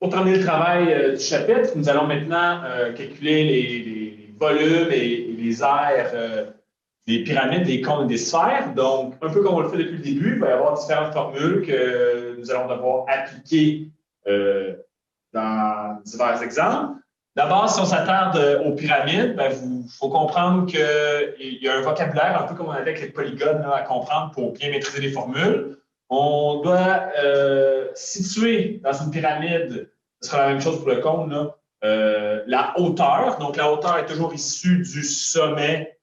Pour terminer le travail du chapitre, nous allons maintenant calculer les volumes et les aires des pyramides, des cônes et des sphères. Donc, un peu comme on le fait depuis le début, il va y avoir différentes formules que nous allons devoir appliquer dans divers exemples. D'abord, si on s'attarde aux pyramides, il faut comprendre qu'il y a un vocabulaire, un peu comme on avait avec les polygones là, à comprendre pour bien maîtriser les formules. On doit situer dans une pyramide, ce sera la même chose pour le cône, là, la hauteur. Donc, la hauteur est toujours issue du sommet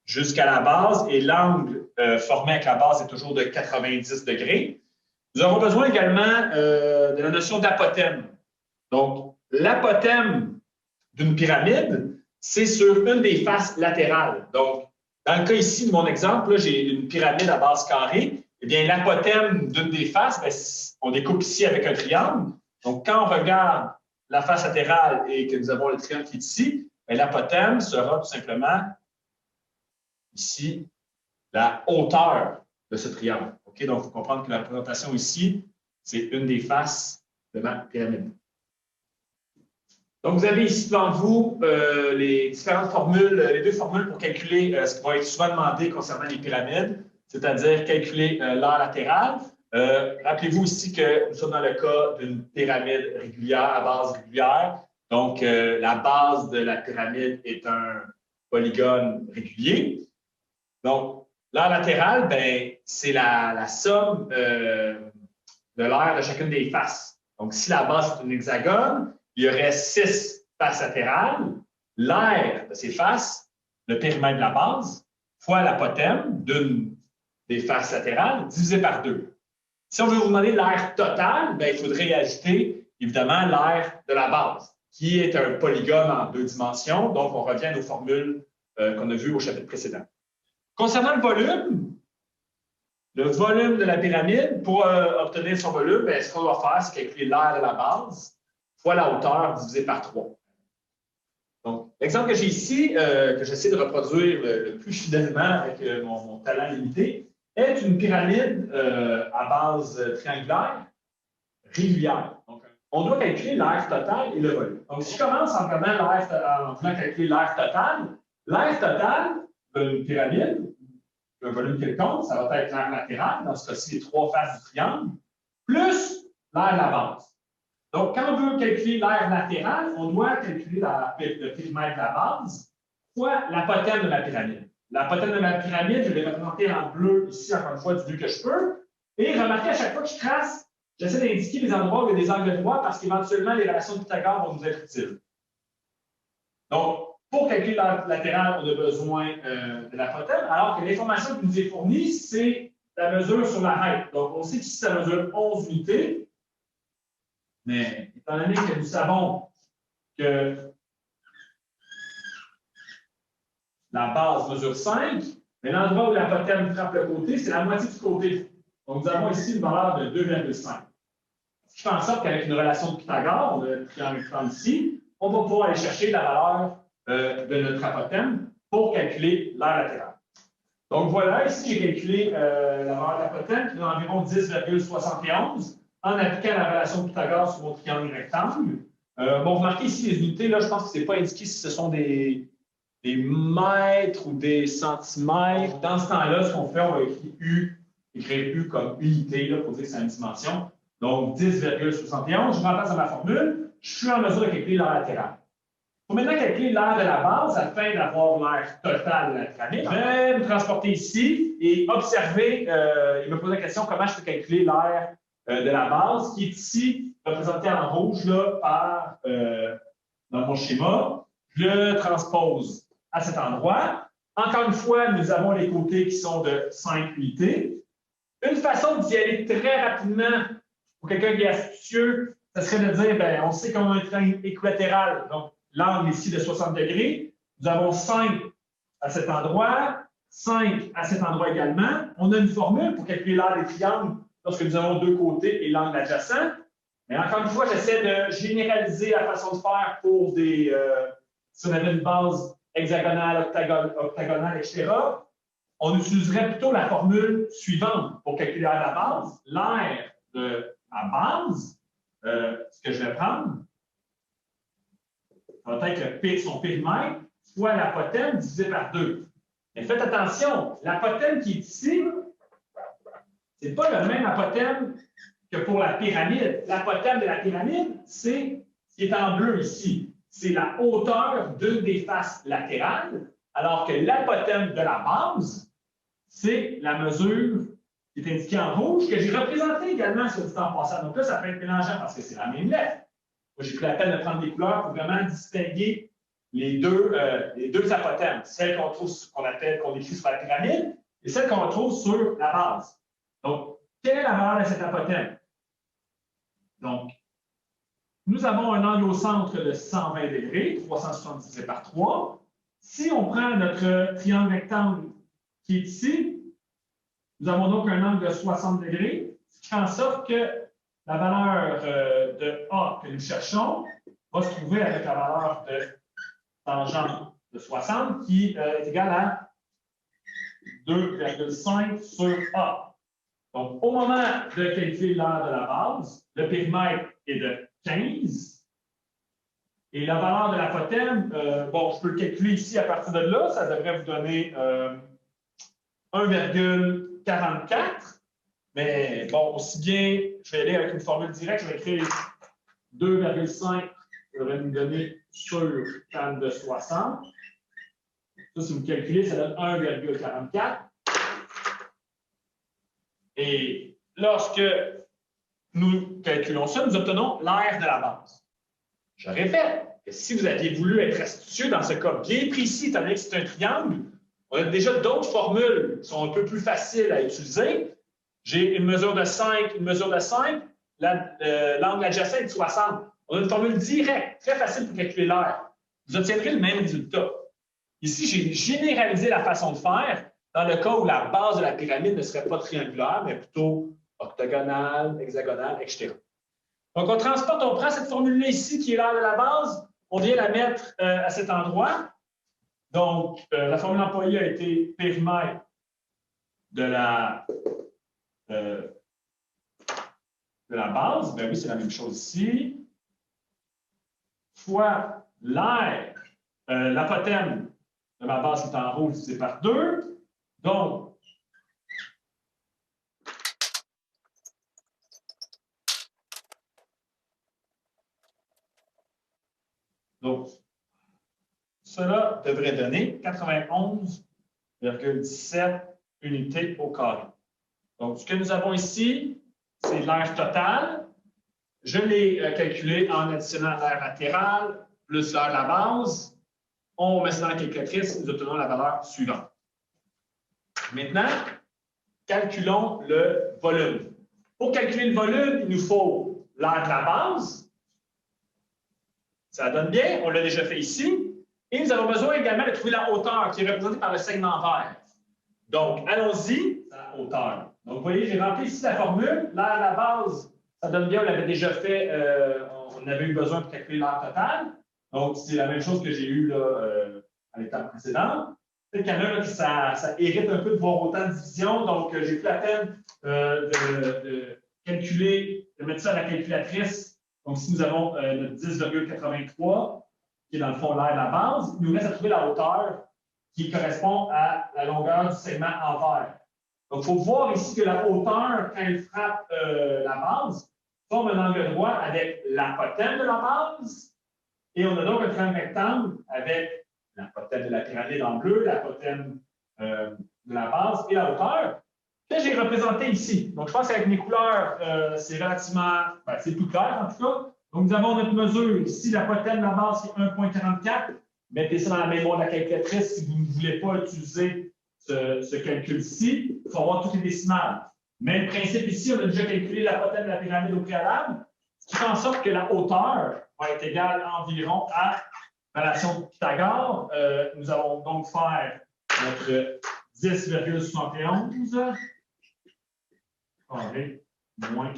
jusqu'à la base et l'angle formé avec la base est toujours de 90 degrés. Nous aurons besoin également de la notion d'apothème. Donc, l'apothème d'une pyramide, c'est sur une des faces latérales. Donc, dans le cas ici de mon exemple, j'ai une pyramide à base carrée. Eh bien, l'apothème d'une des faces, bien, on découpe ici avec un triangle. Donc, quand on regarde la face latérale et que nous avons le triangle qui est ici, l'apothème sera tout simplement ici la hauteur de ce triangle. Okay? Donc, il faut comprendre que la représentation ici, c'est une des faces de ma pyramide. Donc, vous avez ici devant vous les différentes formules, les deux formules pour calculer ce qui va être souvent demandé concernant les pyramides, c'est-à-dire calculer l'aire latérale. Rappelez-vous ici que nous sommes dans le cas d'une pyramide régulière, à base régulière. Donc, la base de la pyramide est un polygone régulier. Donc, l'aire latérale, ben, c'est la somme de l'aire de chacune des faces. Donc, si la base est un hexagone, il y aurait 6 faces latérales. L'aire de ces faces, le périmètre de la base, fois l'apothème d'une des faces latérales, divisé par 2. Si on veut vous demander l'aire totale, ben, il faudrait ajouter évidemment l'aire de la base, qui est un polygone en 2 dimensions. Donc, on revient aux formules qu'on a vues au chapitre précédent. Concernant le volume de la pyramide, pour obtenir son volume, ben, ce qu'on doit faire, c'est calculer l'aire de la base fois la hauteur divisé par 3. Donc, l'exemple que j'ai ici, que j'essaie de reproduire le plus fidèlement avec mon talent limité, est une pyramide à base triangulaire régulière. Donc, on doit calculer l'aire totale et le volume. Donc, si je commence en voulant calculer l'aire totale d'une pyramide, un volume quelconque, ça va être l'aire latérale, dans ce cas-ci, les 3 faces du triangle, plus l'aire de la base. Donc, quand on veut calculer l'aire latérale, on doit calculer le périmètre de la base fois l'apothème de ma pyramide. L'apothème de ma pyramide, je vais le représenter en bleu ici, encore une fois, du mieux que je peux. Et remarquez, à chaque fois que je trace, j'essaie d'indiquer les endroits où il y a des angles droits parce qu'éventuellement, les relations de Pythagore vont nous être utiles. Donc, pour calculer l'aire latérale, on a besoin de l'apothème, alors que l'information qui nous est fournie, c'est la mesure sur l'arête. Donc, on sait qu'ici, ça mesure 11 unités. Mais étant donné que nous savons que la base mesure 5, mais l'endroit où l'apothème frappe le côté, c'est la moitié du côté. Donc, nous avons ici une valeur de 2,5. Ce qui fait en sorte qu'avec une relation de Pythagore, on a le triangle ici, on va pouvoir aller chercher la valeur de notre apothème pour calculer l'aire latérale. Donc, voilà, ici, j'ai calculé la valeur de l'apothème qui est d'environ 10,71. En appliquant la relation de Pythagore sur mon triangle rectangle. Bon, remarquez ici les unités, là, je pense que ce n'est pas indiqué si ce sont des mètres ou des centimètres. Dans ce temps-là, ce qu'on fait, on va écrire U comme unité là, pour dire que c'est une dimension. Donc, 10,71. Je remplace dans ma formule. Je suis en mesure de calculer l'aire latérale. Il faut maintenant calculer l'aire de la base afin d'avoir l'aire totale de la pyramide. Je vais me transporter ici et observer. Il me pose la question comment je peux calculer l'aire de la base, qui est ici représentée en rouge là, dans mon schéma. Je le transpose à cet endroit. Encore une fois, nous avons les côtés qui sont de 5 unités. Une façon d'y aller très rapidement pour quelqu'un qui est astucieux, ce serait de dire, bien, on sait qu'on a un triangle équilatéral, donc l'angle ici de 60 degrés. Nous avons 5 à cet endroit, 5 à cet endroit également. On a une formule pour calculer l'aire des triangles lorsque nous avons 2 côtés et l'angle adjacent. Mais encore une fois, j'essaie de généraliser la façon de faire pour des... si on avait une base hexagonale, octagonale, etc., on utiliserait plutôt la formule suivante pour calculer la base. L'aire de la base prendre, ça va être son périmètre fois l'apothème divisé par 2. Mais faites attention, l'apothème qui est ici, ce n'est pas le même apothème que pour la pyramide. L'apothème de la pyramide, c'est ce qui est en bleu ici. C'est la hauteur d'une des faces latérales, alors que l'apothème de la base, c'est la mesure qui est indiquée en rouge, que j'ai représentée également sur le temps passant. Donc là, ça peut être mélangeant parce que c'est la même lettre. Moi, j'ai pris la peine de prendre des couleurs pour vraiment distinguer les deux apothèmes. Celle qu'on trouve, qu'on écrit sur la pyramide, et celle qu'on retrouve sur la base. Donc, quelle est la valeur de cet apothème? Donc, nous avons un angle au centre de 120 degrés, 370 divisé par 3. Si on prend notre triangle rectangle qui est ici, nous avons donc un angle de 60 degrés, ce qui fait en sorte que la valeur de A que nous cherchons va se trouver avec la valeur de tangente de 60 qui est égale à 2,5 sur A. Donc, au moment de calculer l'aire de la base, le périmètre est de 15. Et la valeur de l'apothème, bon, je peux le calculer ici à partir de là, ça devrait vous donner 1,44. Mais bon, aussi bien, je vais aller avec une formule directe, je vais écrire 2,5, ça devrait nous donner sur tan de 60. Ça, si vous calculez, ça donne 1,44. Et lorsque nous calculons ça, nous obtenons l'aire de la base. Je répète que si vous aviez voulu être astucieux dans ce cas bien précis, étant donné que c'est un triangle, on a déjà d'autres formules qui sont un peu plus faciles à utiliser. J'ai une mesure de 5, l'angle adjacent est de 60. On a une formule directe, très facile pour calculer l'aire. Vous obtiendrez le même résultat. Ici, j'ai généralisé la façon de faire dans le cas où la base de la pyramide ne serait pas triangulaire, mais plutôt octogonale, hexagonale, etc. Donc, on transporte, on prend cette formule-là ici, qui est l'aire de la base, on vient la mettre à cet endroit. Donc, la formule employée a été périmètre de la base. Ben oui, c'est la même chose ici. Fois l'aire, l'apothème de ma base qui est en rouge divisé par 2. Donc, cela devrait donner 91,17 unités au carré. Donc, ce que nous avons ici, c'est l'aire totale. Je l'ai calculé en additionnant l'aire latérale plus l'aire de la base. On met ça dans la calculatrice, nous obtenons la valeur suivante. Maintenant, calculons le volume. Pour calculer le volume, il nous faut l'aire de la base. Ça donne bien, on l'a déjà fait ici. Et nous avons besoin également de trouver la hauteur qui est représentée par le segment vert. Donc, allons-y, la hauteur. Donc, vous voyez, j'ai rempli ici la formule. L'aire de la base, ça donne bien, on l'avait déjà fait, on avait eu besoin pour calculer l'aire totale. Donc, c'est la même chose que j'ai eu là, à l'étape précédente. Peut-être qu'il y en a là, qui ça hérite un peu de voir autant de divisions. Donc, j'ai pris la peine de calculer, de mettre ça à la calculatrice. Donc, si nous avons notre 10,83, qui est dans le fond l'aire de la base, il nous reste à trouver la hauteur qui correspond à la longueur du segment en vert. Donc, il faut voir ici que la hauteur, quand elle frappe la base, forme un angle droit avec l'apothème de la base. Et on a donc un triangle rectangle avec l'apothème de la pyramide en bleu, l'apothème de la base et la hauteur, que j'ai représenté ici. Donc, je pense qu'avec mes couleurs, c'est relativement, c'est plus clair en tout cas. Donc, nous avons notre mesure ici, l'apothème de la base qui est 1,44. Mettez ça dans la mémoire de la calculatrice si vous ne voulez pas utiliser ce calcul-ci. Il faut avoir toutes les décimales. Même principe ici, on a déjà calculé l'apothème de la pyramide au préalable, ce qui fait en sorte que la hauteur va être égale environ à relation de Pythagore. Nous allons donc faire notre 10,71 carré moins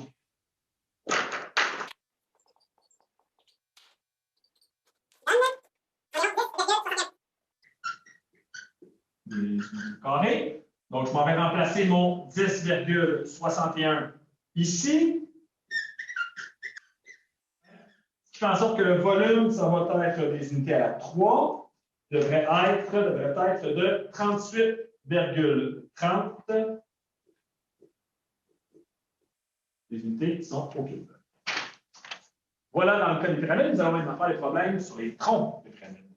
carré. Donc, je m'en vais remplacer mon 10,61 ici. fait en sorte que le volume, ça va être des unités à la 3, devrait être de 38,30 des unités qui sont au cube. Voilà, dans le cas des pyramides, nous allons maintenant faire des problèmes sur les troncs des pyramides.